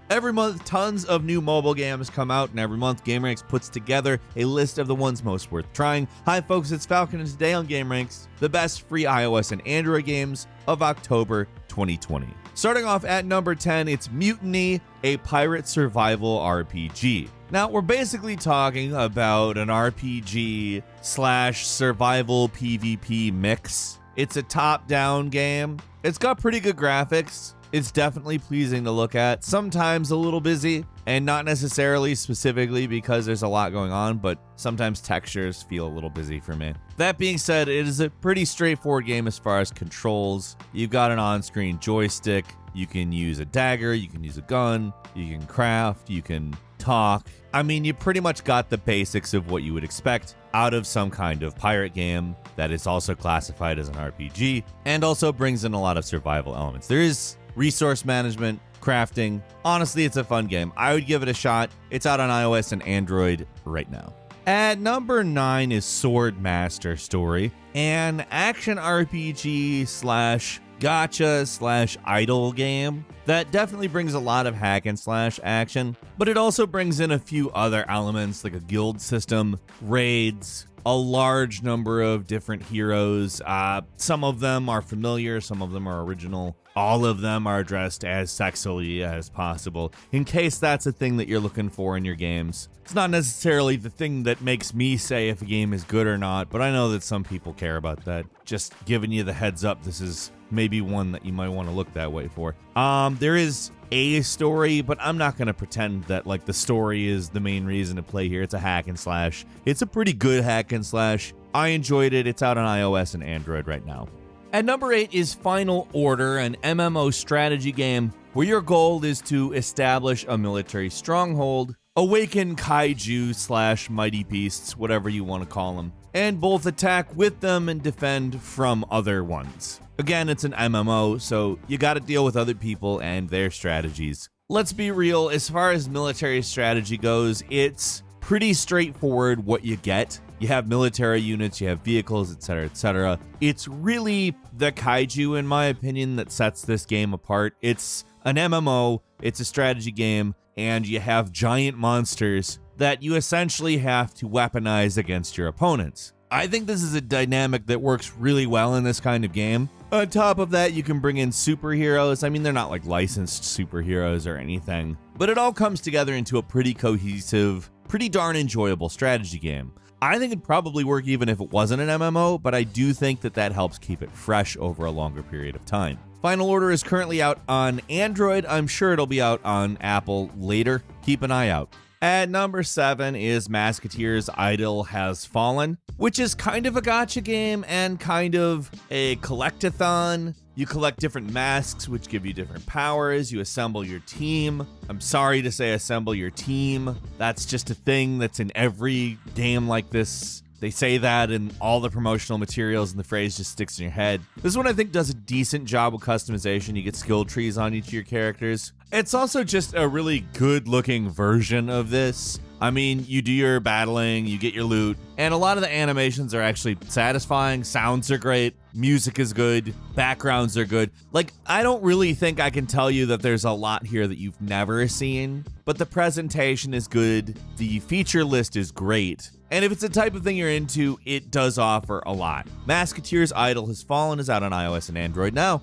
Every month, tons of new mobile games come out, and every month, gameranx puts together a list of the ones most worth trying. Hi, folks, it's Falcon, and today on gameranx, the best free iOS and Android games of October 2020. Starting off at number 10, it's Mutiny, a pirate survival RPG. Now, we're basically talking about an RPG slash survival PvP mix. It's a top-down game. It's got pretty good graphics. It's definitely pleasing to look at, sometimes a little busy, and not necessarily specifically because there's a lot going on, but sometimes textures feel a little busy for me. That being said, it is a pretty straightforward game as far as controls. You've got an on-screen joystick, you can use a dagger, you can use a gun, you can craft, you can talk. I mean, you pretty much got the basics of what you would expect out of some kind of pirate game that is also classified as an RPG and also brings in a lot of survival elements. There is resource management, crafting. Honestly, it's a fun game. I would give it a shot. It's out on iOS and Android right now. At number 9 is Swordmaster Story, an action RPG slash gacha slash idle game that definitely brings a lot of hack and slash action, but it also brings in a few other elements like a guild system, raids, a large number of different heroes. Some of them are familiar, some of them are original. All of them are dressed as sexily as possible, in case that's a thing that you're looking for in your games. It's not necessarily the thing that makes me say if a game is good or not, but I know that some people care about that. Just giving you the heads up, this is maybe one that you might want to look that way for. There is a story, but I'm not going to pretend that like the story is the main reason to play here. It's a hack and slash. It's a pretty good hack and slash. I enjoyed it. It's out on iOS and Android right now. At number 8 is Final Order, an MMO strategy game where your goal is to establish a military stronghold, awaken kaiju slash mighty beasts, whatever you want to call them, and both attack with them and defend from other ones. Again, it's an MMO, so you gotta deal with other people and their strategies. Let's be real, as far as military strategy goes, it's pretty straightforward what you get. You have military units, you have vehicles, etc., etc. It's really the kaiju, in my opinion, that sets this game apart. It's an MMO, it's a strategy game, and you have giant monsters that you essentially have to weaponize against your opponents. I think this is a dynamic that works really well in this kind of game. On top of that, you can bring in superheroes. I mean, they're not like licensed superheroes or anything, but it all comes together into a pretty cohesive, pretty darn enjoyable strategy game. I think it'd probably work even if it wasn't an MMO, but I do think that helps keep it fresh over a longer period of time. Final Order is currently out on Android. I'm sure it'll be out on Apple later. Keep an eye out. At number 7 is Masketeers Idol Has Fallen, which is kind of a gacha game and kind of a collectathon. You collect different masks, which give you different powers. You assemble your team. I'm sorry to say assemble your team. That's just a thing that's in every game like this. They say that in all the promotional materials and the phrase just sticks in your head. This one I think does a decent job with customization. You get skill trees on each of your characters. It's also just a really good looking version of this. I mean, you do your battling, you get your loot, and a lot of the animations are actually satisfying. Sounds are great, music is good, backgrounds are good. Like, I don't really think I can tell you that there's a lot here that you've never seen, but the presentation is good, the feature list is great, and if it's the type of thing you're into, it does offer a lot. Masketeers Idol Has Fallen is out on iOS and Android now.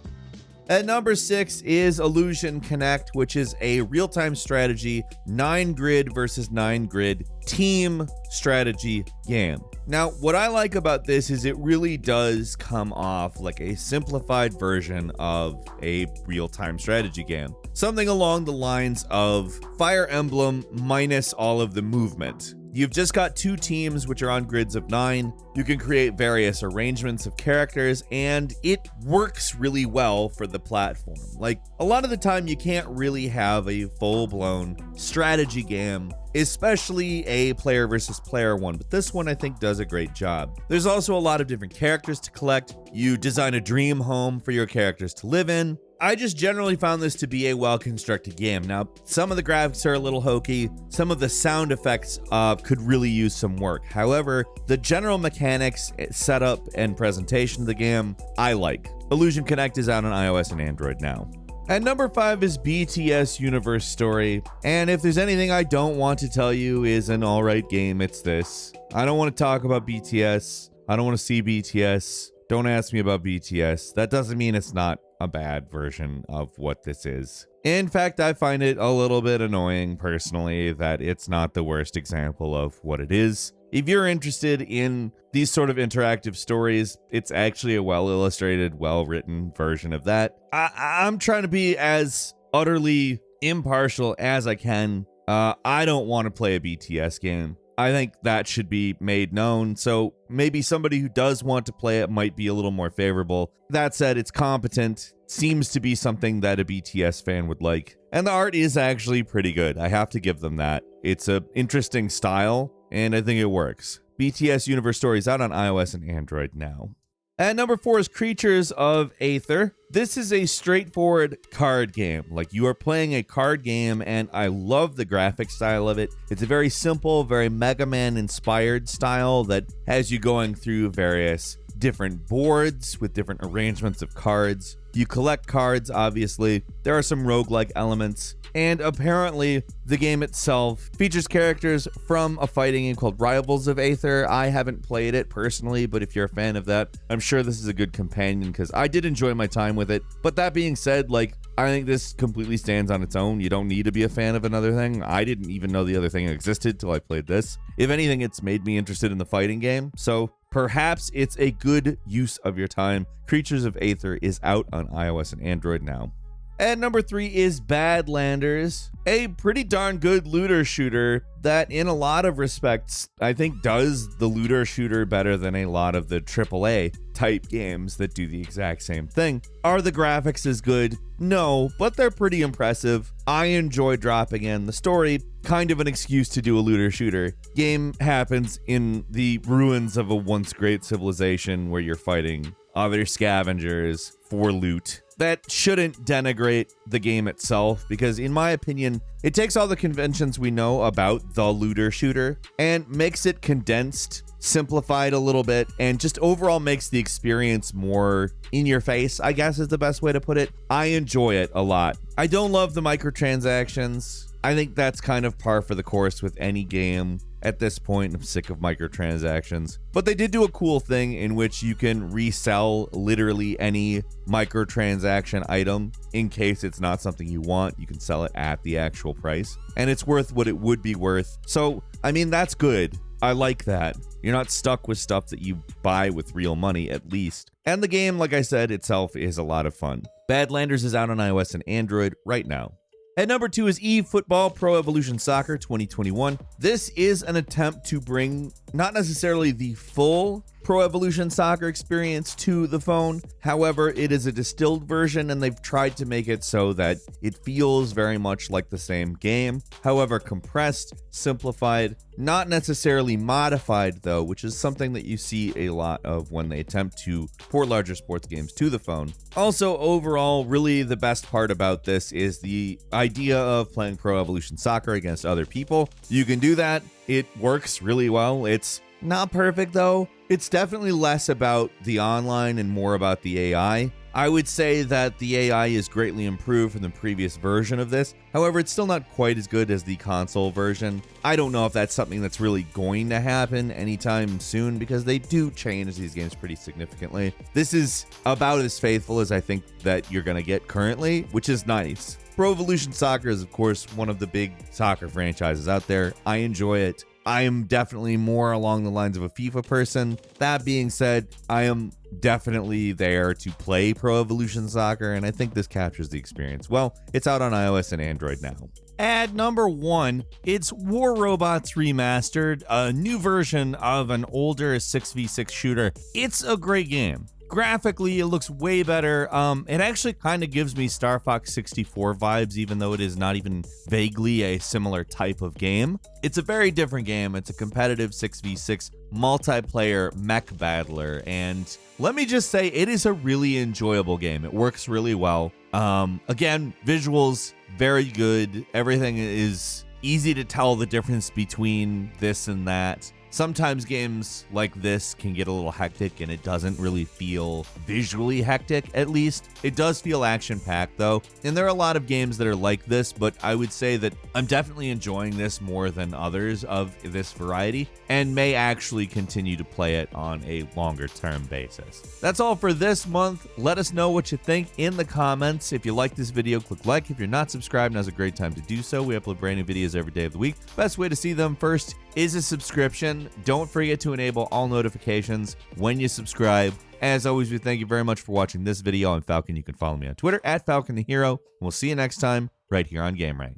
At number 6 is Illusion Connect, which is a real-time strategy 9-grid versus 9-grid team strategy game. Now, what I like about this is it really does come off like a simplified version of a real-time strategy game. Something along the lines of Fire Emblem minus all of the movement. You've just got 2 teams which are on grids of 9. You can create various arrangements of characters, and it works really well for the platform. Like, a lot of the time you can't really have a full-blown strategy game, especially a player versus player one, but this one I think does a great job. There's also a lot of different characters to collect. You design a dream home for your characters to live in. I just generally found this to be a well-constructed game. Now, some of the graphics are a little hokey. Some of the sound effects could really use some work. However, the general mechanics, setup, and presentation of the game, I like. Illusion Connect is out on iOS and Android now. At number 5 is BTS Universe Story, and if there's anything I don't want to tell you is an alright game, it's this. I don't want to talk about BTS. I don't want to see BTS. Don't ask me about BTS. That doesn't mean it's not a bad version of what this is. In fact, I find it a little bit annoying personally that it's not the worst example of what it is. If you're interested in these sort of interactive stories, it's actually a well-illustrated, well-written version of that. I'm trying to be as utterly impartial as I can. I don't want to play a BTS game. I think that should be made known, so maybe somebody who does want to play it might be a little more favorable. That said, it's competent, seems to be something that a BTS fan would like, and the art is actually pretty good. I have to give them that. It's an interesting style, and I think it works. BTS Universe Stories out on iOS and Android now. At number 4 is Creatures of Aether. This is a straightforward card game. Like, you are playing a card game, and I love the graphic style of it. It's a very simple, very Mega Man inspired style that has you going through various different boards with different arrangements of cards. You collect cards, obviously. There are some roguelike elements. And apparently, the game itself features characters from a fighting game called Rivals of Aether. I haven't played it personally, but if you're a fan of that, I'm sure this is a good companion because I did enjoy my time with it. But that being said, like, I think this completely stands on its own. You don't need to be a fan of another thing. I didn't even know the other thing existed till I played this. If anything, it's made me interested in the fighting game. So perhaps it's a good use of your time. Creatures of Aether is out on iOS and Android now. At number 3 is Badlanders, a pretty darn good looter shooter that in a lot of respects, I think does the looter shooter better than a lot of the AAA type games that do the exact same thing. Are the graphics as good? No, but they're pretty impressive. I enjoy dropping in the story, kind of an excuse to do a looter shooter. Game happens in the ruins of a once great civilization where you're fighting other scavengers for loot. That shouldn't denigrate the game itself because, in my opinion, it takes all the conventions we know about the looter shooter and makes it condensed, simplified a little bit, and just overall makes the experience more in your face, I guess is the best way to put it. I enjoy it a lot. I don't love the microtransactions. I think that's kind of par for the course with any game. At this point, I'm sick of microtransactions. But they did do a cool thing in which you can resell literally any microtransaction item in case it's not something you want. You can sell it at the actual price, and it's worth what it would be worth. So, I mean, that's good. I like that. You're not stuck with stuff that you buy with real money, at least. And the game, like I said, itself is a lot of fun. Badlanders is out on iOS and Android right now. At number 2 is eFootball Pro Evolution Soccer 2021. This is an attempt to bring not necessarily the full Pro Evolution Soccer experience to the phone. However, it is a distilled version and they've tried to make it so that it feels very much like the same game. However, compressed, simplified, not necessarily modified though, which is something that you see a lot of when they attempt to port larger sports games to the phone. Also, overall, really the best part about this is the idea of playing Pro Evolution Soccer against other people. You can do that. It works really well. It's not perfect though. It's definitely less about the online and more about the AI. I would say that the AI is greatly improved from the previous version of this. However, it's still not quite as good as the console version. I don't know if that's something that's really going to happen anytime soon because they do change these games pretty significantly. This is about as faithful as I think that you're going to get currently, which is nice. Pro Evolution Soccer is, of course, one of the big soccer franchises out there. I enjoy it. I am definitely more along the lines of a FIFA person. That being said, I am definitely there to play Pro Evolution Soccer, and I think this captures the experience. Well, it's out on iOS and Android now. At number 1, it's War Robots Remastered, a new version of an older 6v6 shooter. It's a great game. Graphically, it looks way better. It actually kind of gives me Star Fox 64 vibes, even though it is not even vaguely a similar type of game. It's a very different game. It's a competitive 6v6 multiplayer mech battler, and let me just say, it is a really enjoyable game. It works really well. Again, visuals, very good. Everything is easy to tell the difference between this and that. Sometimes games like this can get a little hectic and it doesn't really feel visually hectic, at least. It does feel action-packed though, and there are a lot of games that are like this, but I would say that I'm definitely enjoying this more than others of this variety and may actually continue to play it on a longer-term basis. That's all for this month. Let us know what you think in the comments. If you like this video, click like. If you're not subscribed, now's a great time to do so. We upload brand new videos every day of the week. Best way to see them first is a subscription. Don't forget to enable all notifications when you subscribe. As always, we thank you very much for watching this video. I'm Falcon. You can follow me on Twitter @FalconTheHero. We'll see you next time right here on gameranx.